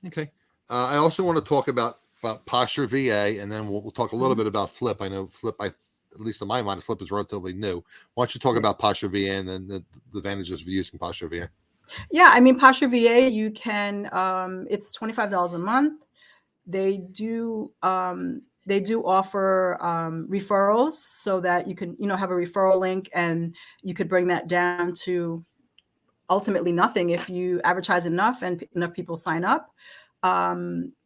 Okay. I also want to talk about Posture VA, and then we'll talk a little bit about Flip. I know Flip, at least in my mind, Flip is relatively new. Why don't you talk about Posture VA and then the advantages of using Posture VA? Yeah, I mean, Posture VA, you can, it's $25 a month. They do offer referrals so that you can, have a referral link, and you could bring that down to ultimately nothing if you advertise enough and enough people sign up.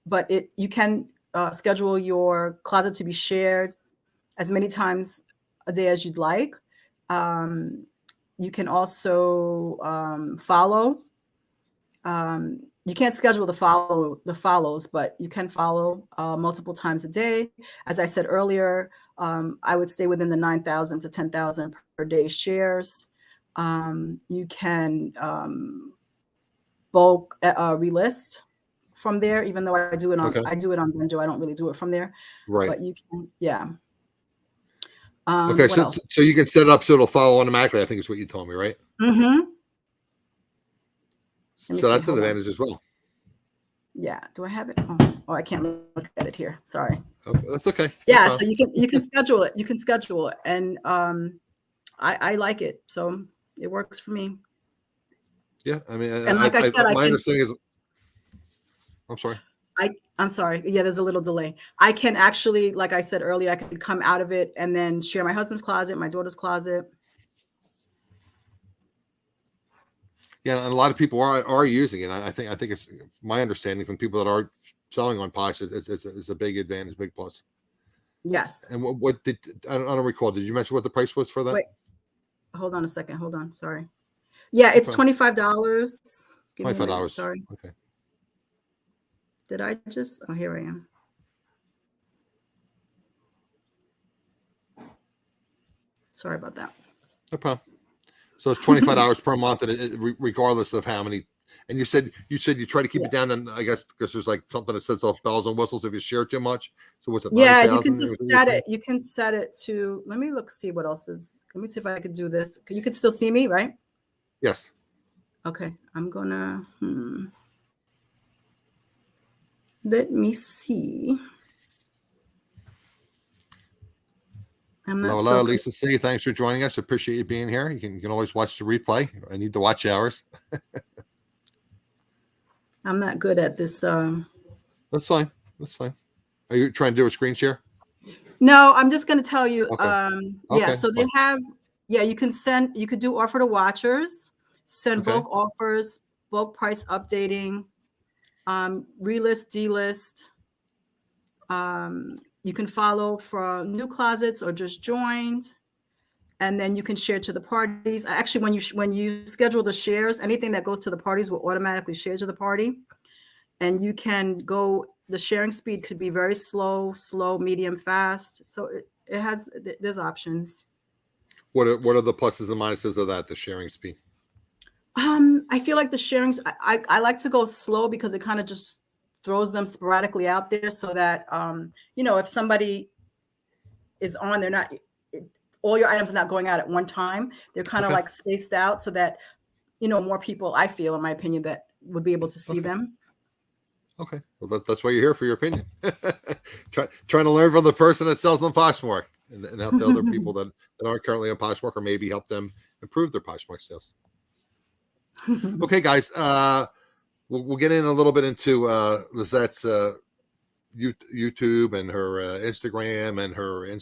But you can schedule your closet to be shared as many times a day as you'd like. You can also follow. You can't schedule the follows, but you can follow multiple times a day. As I said earlier, I would stay within the 9,000 to 10,000 per day shares. You can bulk relist from there, even though I do it on Benjo. I don't really do it from there. Right. But you can, yeah. Okay, so you can set it up so it'll follow automatically, I think is what you told me, right? Mm-hmm. So that's an advantage as well. Yeah. Do I have it? Oh, I can't look at it here. Sorry. Okay, that's okay. Yeah. So you can schedule it. You can schedule it, and I like it, so it works for me. Yeah, I mean, and like I said, my understanding is. I'm sorry. I'm sorry. Yeah, there's a little delay. I can actually, like I said earlier, I could come out of it and then share my husband's closet, my daughter's closet. Yeah, and a lot of people are using it. I think it's my understanding from people that are selling on Posh, it's a big advantage, big plus. Yes. And what did I don't recall? Did you mention what the price was for that? Wait, hold on a second. Hold on. Sorry. Yeah, it's $25. $25. Sorry. Okay. Did I just? Oh, here I am. Sorry about that. No problem. So it's $25 per month, and regardless of how many. And you said you try to keep it down. Then I guess because there's like something that sets off bells and whistles if you share too much. So what's it? Yeah, you can just set it. You can set it to. Let me see what else is. Let me see if I could do this. You could still see me, right? Yes. Okay, I'm gonna. Let me see. Hello, Lisa C. Thanks for joining us. Appreciate you being here. You can always watch the replay. I need to watch hours. I'm not good at this. That's fine. That's fine. Are you trying to do a screen share? No, I'm just going to tell you. Okay. Yeah, Okay. so they Fine. have, yeah, you could do offer to watchers, send Okay. bulk offers, bulk price updating, relist, delist. You can follow for new closets or just joined. And then you can share to the parties. Actually, when you schedule the shares, anything that goes to the parties will automatically share to the party. And you can go, the sharing speed could be very slow, medium, fast. So there's options. What are the pluses and minuses of that? The sharing speed. I feel like the sharings, I like to go slow because it kind of just throws them sporadically out there so that, if somebody is on, they're not, all your items are not going out at one time. They're kind of Okay. like spaced out so that, more people, I feel, in my opinion, that would be able to see Okay. them. Okay. Well, that's why you're here, for your opinion. Trying to learn from the person that sells on Poshmark and help the other people that aren't currently on Poshmark, or maybe help them improve their Poshmark sales. Okay, guys. We'll get in a little bit into Lisette's YouTube and her Instagram and her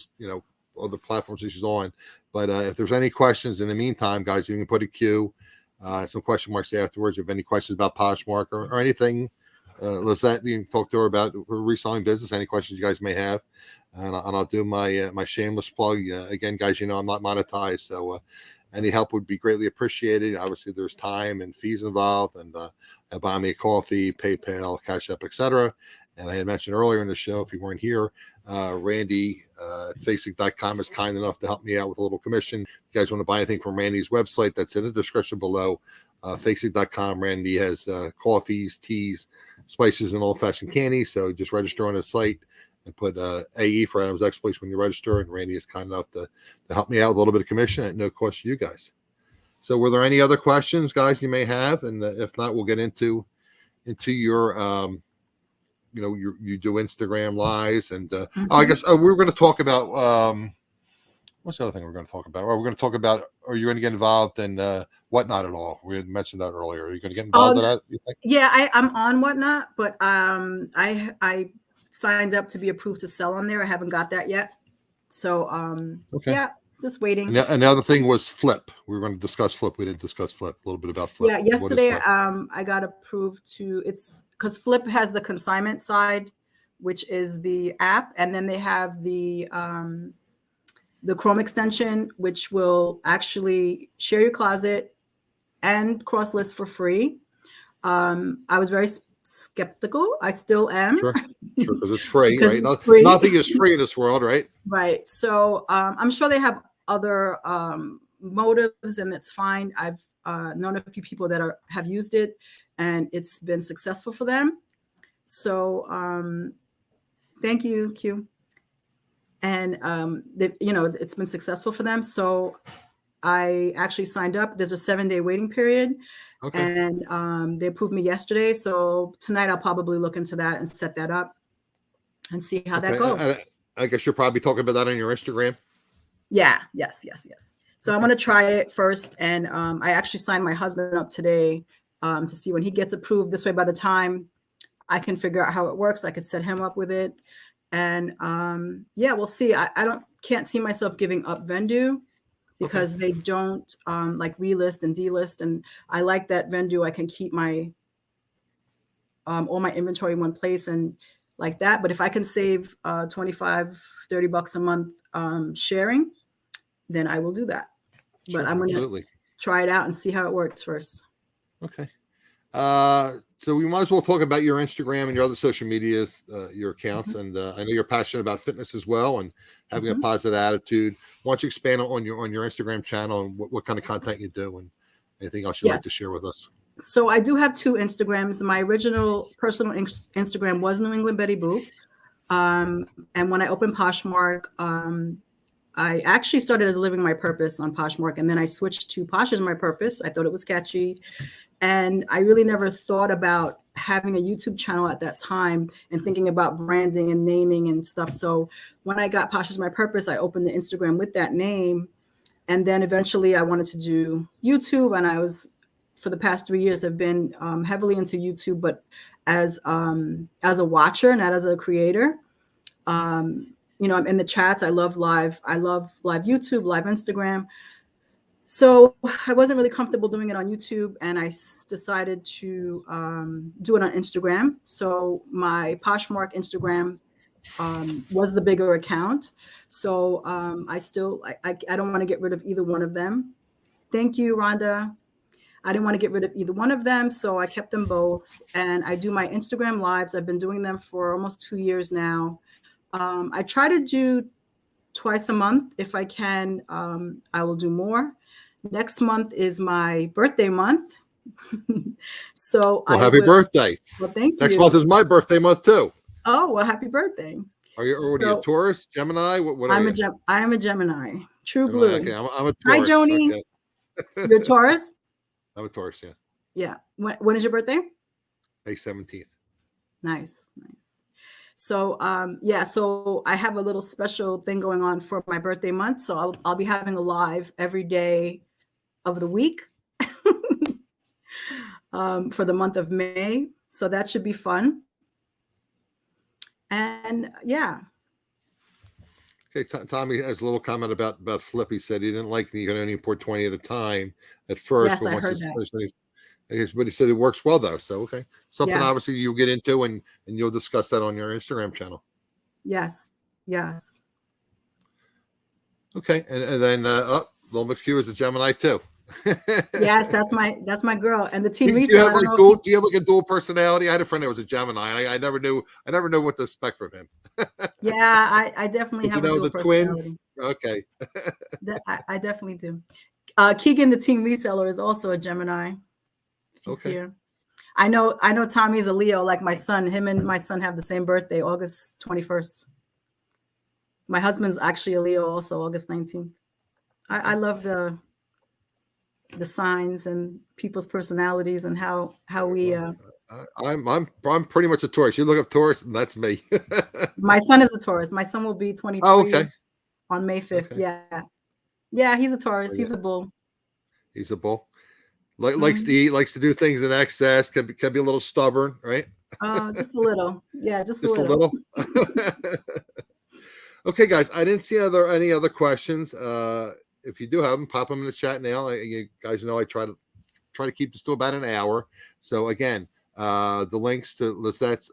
other platforms that she's on. But if there's any questions in the meantime, guys, you can put a Q, some question marks afterwards. If you have any questions about Poshmark or anything, Lissette, you can talk to her about her reselling business. Any questions you guys may have, and I'll do my shameless plug again, guys. I'm not monetized, so any help would be greatly appreciated. Obviously, there's time and fees involved, and buy me a coffee, PayPal, Cash App, etc. And I had mentioned earlier in the show, if you weren't here, Randy at facing.com is kind enough to help me out with a little commission. If you guys want to buy anything from Randy's website, that's in the description below. Facing.com. Randy has coffees, teas, spices, and old-fashioned candy. So just register on his site and put AE for AdamsExploits when you register. And Randy is kind enough to help me out with a little bit of commission at no cost to you guys. So were there any other questions, guys, you may have? And if not, we'll get into your you do Instagram lives, and I guess we're going to talk about what's the other thing we're going to talk about? We're going to talk about, are you going to get involved in Whatnot at all? We had mentioned that earlier. Are you going to get involved in that, you think? Yeah, I'm on Whatnot, but I signed up to be approved to sell on there. I haven't got that yet. So Okay. yeah, just waiting. And the other thing was Flip. We were going to discuss Flip. We didn't discuss Flip. A little bit about Flip. Yeah, yesterday I got approved it's because Flip has the consignment side, which is the app, and then they have the Chrome extension, which will actually share your closet and cross list for free. I was very skeptical. I still am. Sure, because it's free, because right? it's free. Nothing is free in this world, right? Right. So I'm sure they have other motives, and it's fine. I've known a few people that have used it, and it's been successful for them. So thank you, Q. And it's been successful for them. So I actually signed up. There's a 7-day waiting period. Okay. And they approved me yesterday. So tonight I'll probably look into that and set that up and see how that goes. I guess you're probably talking about that on your Instagram. Yeah. Yes. So I'm going to try it first. And I actually signed my husband up today to see when he gets approved. This way, by the time I can figure out how it works, I could set him up with it. And yeah, we'll see. I can't see myself giving up Vendu because they don't like relist and delist. And I like that Vendu, I can keep my all my inventory in one place and like that. But if I can save $25, $30 a month sharing, then I will do that. Sure, but I'm going to try it out and see how it works first. Okay. So we might as well talk about your Instagram and your other social medias, your accounts. And I know you're passionate about fitness as well and having a positive attitude. Why don't you expand on your Instagram channel and what kind of content you do and anything else you'd like to share with us? So I do have 2 Instagrams. My original personal Instagram was New England Betty Boop. And when I opened Poshmark, I actually started as Living My Purpose on Poshmark, and then I switched to Poshismypurpose. I thought it was catchy. And I really never thought about having a YouTube channel at that time and thinking about branding and naming and stuff. So when I got Poshismypurpose, I opened the Instagram with that name. And then eventually I wanted to do YouTube. And I was, for the past 3 years, I've been heavily into YouTube, but as a watcher, not as a creator. you know, I'm in the chats. I love live YouTube, live Instagram. So I wasn't really comfortable doing it on YouTube, and I decided to do it on Instagram. So my Poshmark Instagram was the bigger account. So I don't want to get rid of either one of them. Thank you, Rhonda. I didn't want to get rid of either one of them, so I kept them both. And I do my Instagram lives. I've been doing them for almost 2 years now. I try to do twice a month. If I can, I will do more. Next month is my birthday month. So well, happy birthday. Well, thank you. Next month is my birthday month too. Oh, well, happy birthday. Are you a Taurus, Gemini? What are you? I am a Gemini. True blue. Okay, I'm a Taurus. Hi, Joni. Okay. You're a Taurus? I'm a Taurus, yeah. Yeah. When is your birthday? May 17th. Nice. So so I have a little special thing going on for my birthday month. So I'll be having a live every day of the week for the month of May. So that should be fun. And yeah. Okay, Tommy has a little comment about Flip. He said he didn't like that you can only import 20 at a time at first. Yes, I heard that. But he said it works well though. So okay, something Yes. obviously you'll get into and you'll discuss that on your Instagram channel. Yes. Okay, and then Little McHugh is a Gemini too. Yes, that's my girl. And the team Do you resale. have do you have like a dual personality? I had a friend that was a Gemini. I never knew what to expect from him. Yeah, I definitely have a dual the personality. twins. Okay. I definitely do. Keegan, the team reseller, is also a Gemini. He's here. I know Tommy's a Leo, like my son. Him and my son have the same birthday, August 21st. My husband's actually a Leo, also August 19th. I love the signs and people's personalities and how we. I'm pretty much a Taurus. You look up Taurus, and that's me. My son is a Taurus. My son will be 23 on May 5th. Okay. Yeah, he's a Taurus. He's a bull. He's a bull. Likes to eat, likes to do things in excess, can be a little stubborn, right? Just a little. Yeah, just a little. Okay, guys, I didn't see any other questions. If you do have them, pop them in the chat now. You guys know I try to keep this to about an hour. So again, the links to Lissette's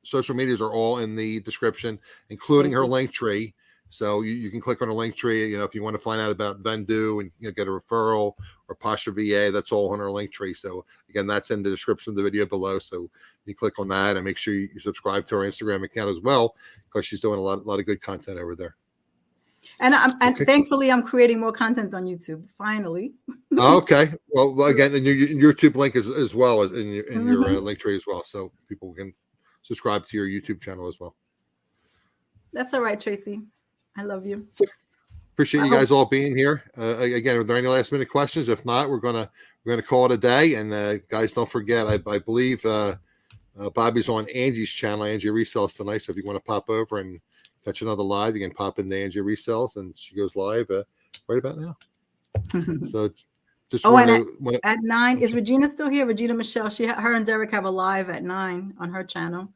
social medias are all in the description, including her Linktree. So you can click on a Linktree, if you want to find out about Vendu and get a referral or Pasha VA, that's all on our Linktree. So again, that's in the description of the video below. So you click on that and make sure you subscribe to our Instagram account as well, because she's doing a lot of good content over there. And thankfully, I'm creating more content on YouTube. Finally. Okay. Well, again, and your YouTube link is as well as in your Linktree as well, so people can subscribe to your YouTube channel as well. That's all right, Tracy. I love you. Appreciate you guys all being here. Again, are there any last minute questions? If not, we're gonna call it a day. And guys, don't forget, I believe Bobby's on Angie's channel, Angie Resells tonight. So if you want to pop over and catch another live, you can pop into Angie Resells, and she goes live right about now. So just at 9, is Regina still here? Regina Michelle. Her and Derek have a live at 9 on her channel.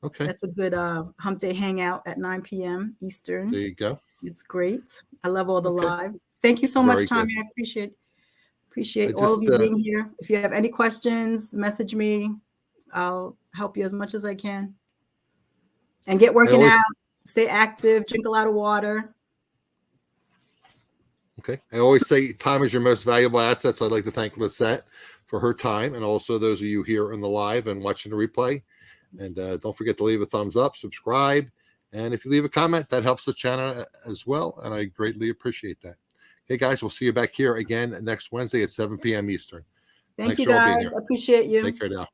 Okay, that's a good hump day hangout at 9 p.m. Eastern. There you go. It's great. I love all the lives. Thank you so much, Tommy. I appreciate all of you being here. If you have any questions, message me. I'll help you as much as I can. And get working out. Stay active. Drink a lot of water. Okay. I always say time is your most valuable asset. So I'd like to thank Lissette for her time, and also those of you here in the live and watching the replay. And don't forget to leave a thumbs up, subscribe, and if you leave a comment, that helps the channel as well, and I greatly appreciate that. Okay, guys, we'll see you back here again next Wednesday at 7 p.m. Eastern. Thank you, guys. I appreciate you. Take care now.